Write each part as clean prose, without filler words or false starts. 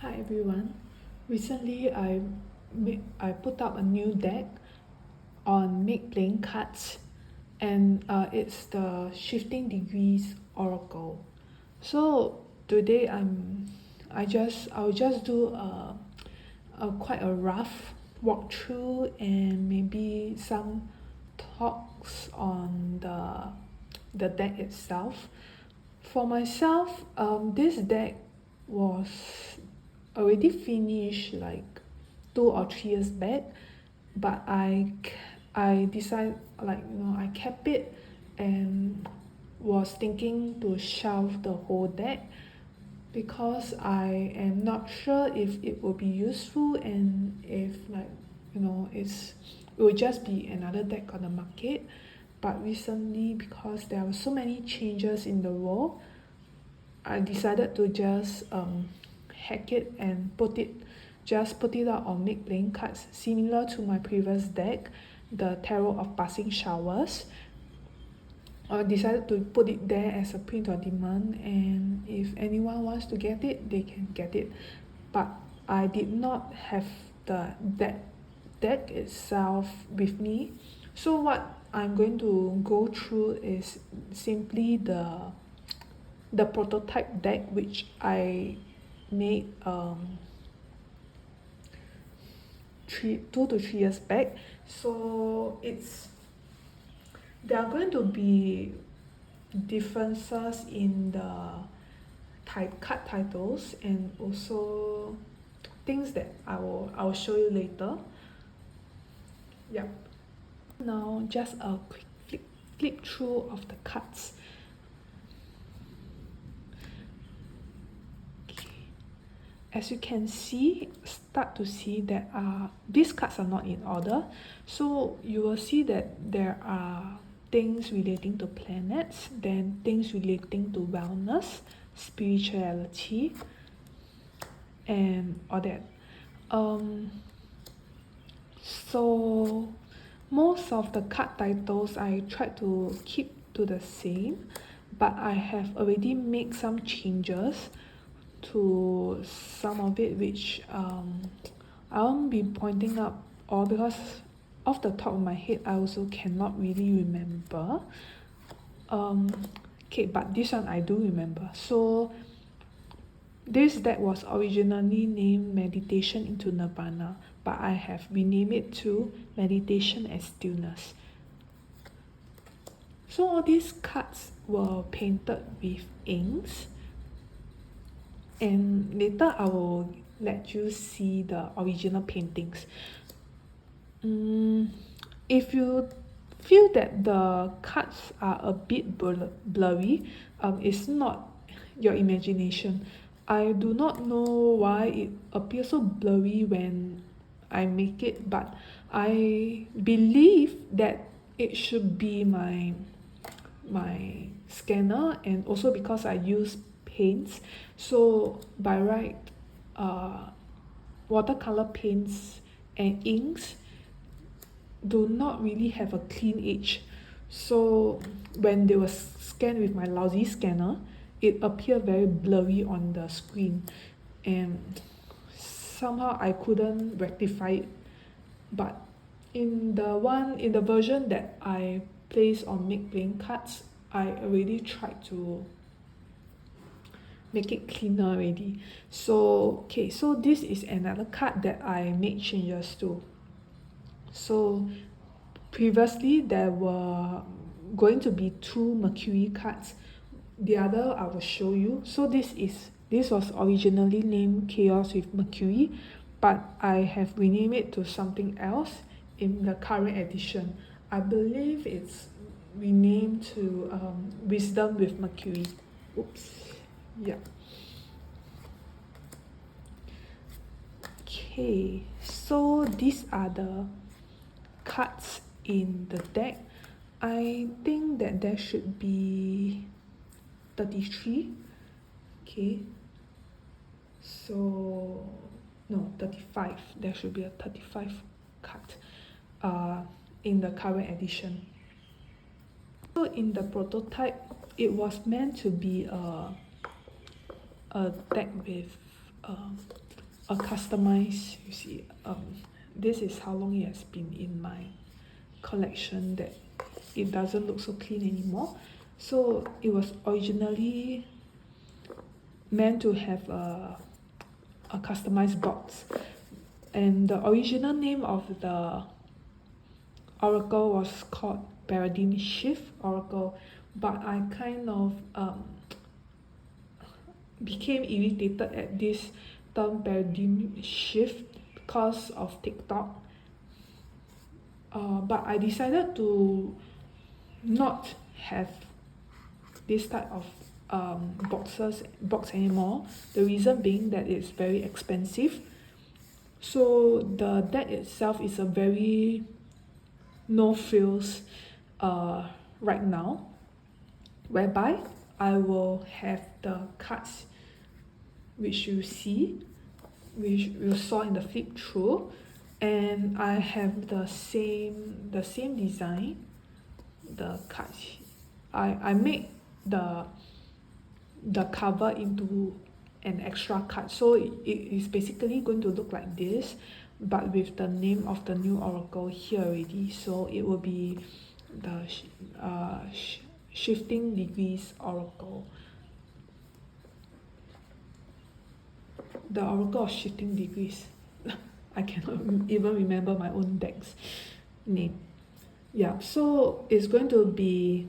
Hi everyone. Recently, I put up a new deck on Make Playing Cards, and it's the Shifting Degrees Oracle. So today I'll just do a quite a rough walkthrough and maybe some talks on the deck itself. For myself, this deck was already finished like 2 or 3 years back, but I decided, I kept it and was thinking to shelve the whole deck because I am not sure if it will be useful and if it will just be another deck on the market. But recently, because there were so many changes in the world, I decided to just hack it and put it out on Make Playing Cards, similar to my previous deck, the Tarot of Passing Showers. I decided to put it there as a print on demand, and if anyone wants to get it, they can get it. But I did not have the deck itself with me. So what I'm going to go through is simply the prototype deck which I made 2 to 3 years back. So there are going to be differences in the card titles and also things that I will show you later. Yep. Now just a quick flip through of the cards. As you can start to see that these cards are not in order. So you will see that there are things relating to planets, then things relating to wellness, spirituality, and all that. So most of the card titles I tried to keep to the same, but I have already made some changes to some of it, which I won't be pointing out all because off the top of my head I also cannot really remember. Okay, but this one I do remember. So this deck was originally named Meditation into Nirvana, but I have renamed it to Meditation as Stillness. So all these cards were painted with inks, and later I will let you see the original paintings. If you feel that the cards are a bit blurry, it's not your imagination. I do not know why it appears so blurry when I make it, but I believe that it should be my scanner, and also because I use paints. So by right, watercolor paints and inks do not really have a clean edge. So when they were scanned with my lousy scanner, it appeared very blurry on the screen, and somehow I couldn't rectify it. But in the version that I placed on Make Playing Cards, I already tried to make it cleaner already. So this is another card that I made changes to. So previously there were going to be 2 Mercury cards. The other I will show you. So this was originally named Chaos with Mercury, but I have renamed it to something else in the current edition. I believe it's renamed to Wisdom with Mercury. Oops. Yeah. Okay, so these are the cards in the deck. I think that there should be 33. Okay, so no, 35. There should be a 35 card in the current edition. So in the prototype, it was meant to be a deck with a customized, you see, this is how long it has been in my collection that it doesn't look so clean anymore. So it was originally meant to have a customized box, and the original name of the oracle was called Paradigm Shift Oracle, but I kind of became irritated at this term paradigm shift because of TikTok. But I decided to not have this type of box anymore. The reason being that it's very expensive. So the deck itself is a very no frills right now, whereby I will have the cards which you see, which you saw in the flip through, and I have the same design. The cards, I made the cover into an extra card, so it is basically going to look like this, but with the name of the new oracle here already. So it will be the shifting degrees oracle, the oracle of shifting degrees. I cannot even remember my own deck's name. Yeah, so it's going to be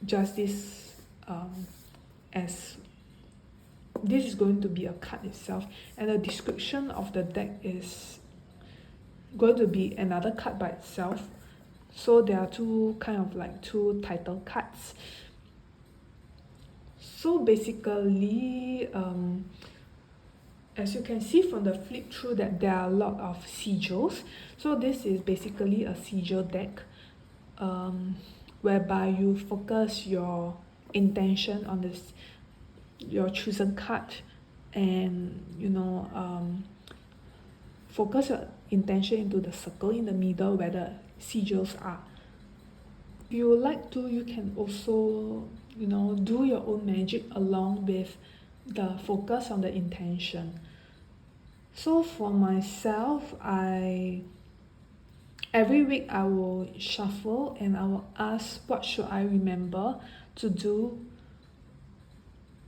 just this, as this is going to be a card itself, and the description of the deck is going to be another card by itself. So there are two title cards. So basically, as you can see from the flip through, that there are a lot of sigils. So this is basically a sigil deck, whereby you focus your intention on this your chosen card, and focus your intention into the circle in the middle where the sigils are. If you would like to, you can also do your own magic along with the focus on the intention. So for myself, every week I will shuffle and I will ask what should I remember to do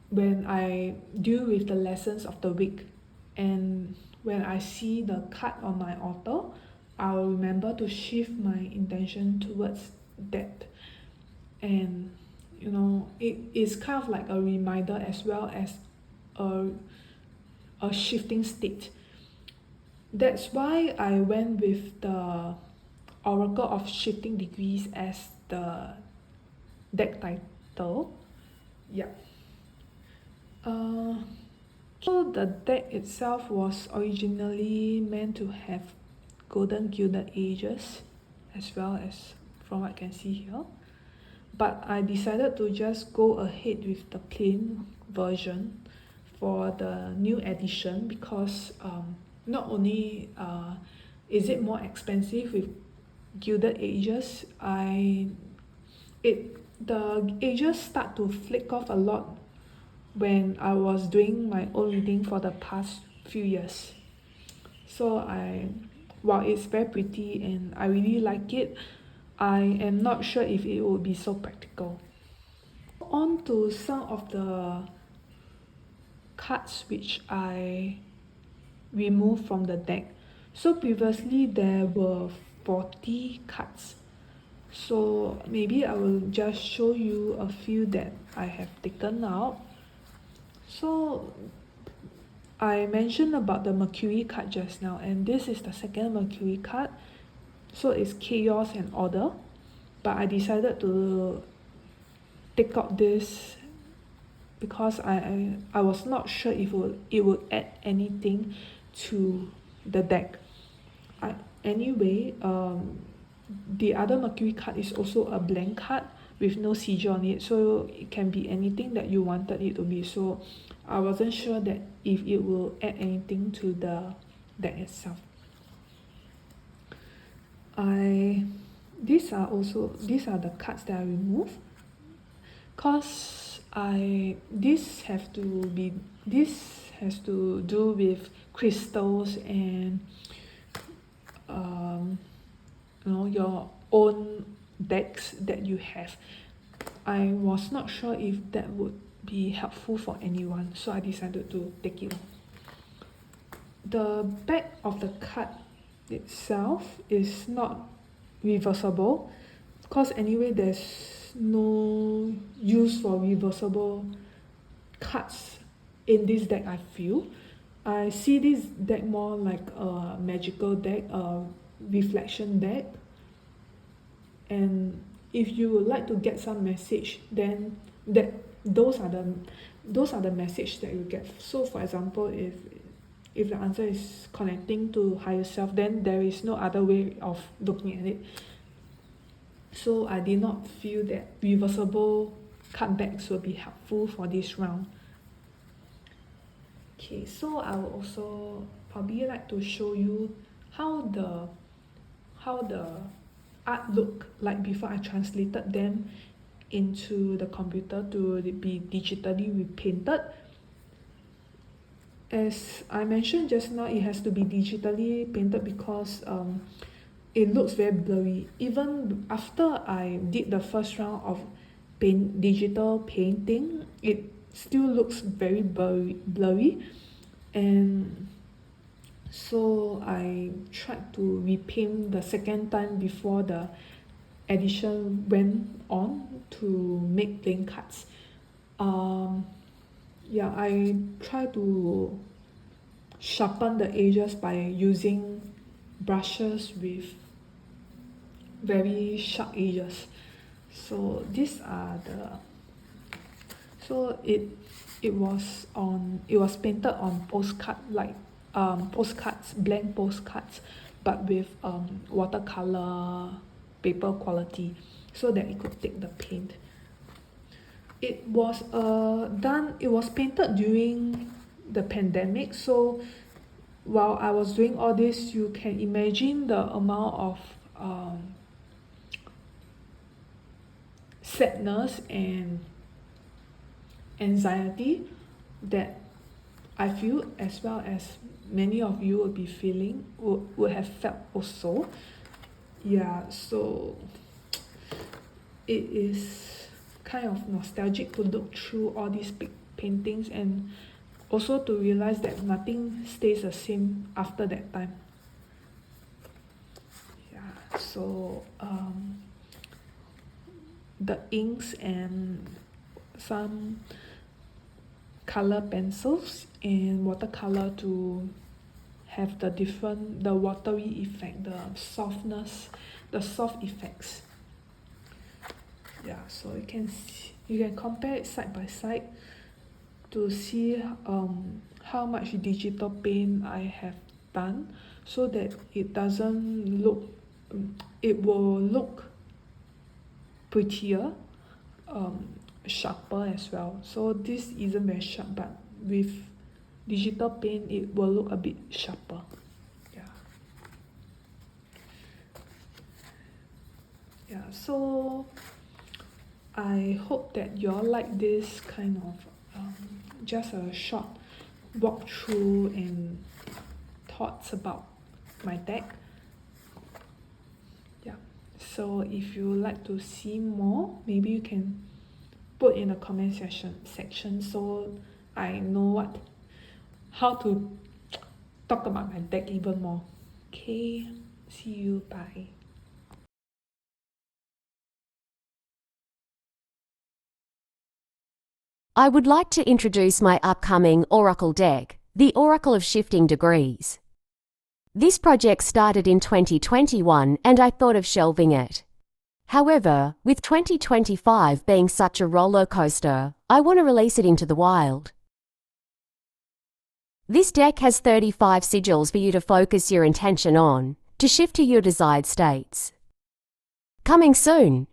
when I deal with the lessons of the week. And when I see the card on my altar, I will remember to shift my intention towards that. And it is kind of like a reminder as well as a shifting state. That's why I went with the Oracle of Shifting Degrees as the deck title. Yeah. So the deck itself was originally meant to have golden gilded edges, as well as from what I can see here. But I decided to just go ahead with the plain version for the new edition, because not only is it more expensive with gilded edges, the edges start to flake off a lot when I was doing my own reading for the past few years. So while it's very pretty and I really like it, I am not sure if it would be so practical. On to some of the cards which I removed from the deck. So previously there were 40 cards. So maybe I will just show you a few that I have taken out. So I mentioned about the Mercury card just now, and this is the second Mercury card. So it's chaos and order, but I decided to take out this because I was not sure if it would add anything to the deck. Anyway, the other Mercury card is also a blank card with no sigil on it, so it can be anything that you wanted it to be. So I wasn't sure that if it will add anything to the deck itself. These are the cards that I removed, cause this has to do with crystals and your own decks that you have. I was not sure if that would be helpful for anyone, so I decided to take it. The back of the card itself is not reversible, because anyway there's no use for reversible cards in this deck. I see this deck more like a magical deck, a reflection deck, and if you would like to get some message, then those are the message that you get. So for example, if the answer is connecting to higher self, then there is no other way of looking at it. So I did not feel that reversible card backs will be helpful for this round. Okay, so I will also probably like to show you how the art look like before I translated them into the computer to be digitally repainted. As I mentioned just now, it has to be digitally painted because it looks very blurry. Even after I did the first round of digital painting, it still looks very blurry, and so I tried to repaint the second time before the edition went on to make playing cards. I try to sharpen the edges by using brushes with very sharp edges. So it was painted on postcards, blank postcards, but with watercolor paper quality, so that it could take the paint. It was painted during the pandemic, so while I was doing all this, you can imagine the amount of sadness and anxiety that I feel, as well as many of you would be feeling, would have felt also. So it is kind of nostalgic to look through all these big paintings, and also to realize that nothing stays the same after that time. So the inks and some color pencils and watercolor to have the watery effect, the softness, the soft effects. So you can compare it side by side to see how much digital paint I have done, so that it will look prettier, sharper as well. So this isn't very sharp, but with digital paint it will look a bit sharper. So I hope that you all like this kind of just a short walkthrough and thoughts about my deck. So if you like to see more, maybe you can put in the comment section so I know how to talk about my deck even more. Okay, see you, bye. I would like to introduce my upcoming Oracle deck, the Oracle of Shifting Degrees. This project started in 2021 and I thought of shelving it. However, with 2025 being such a roller coaster, I want to release it into the wild. This deck has 35 sigils for you to focus your intention on, to shift to your desired states. Coming soon,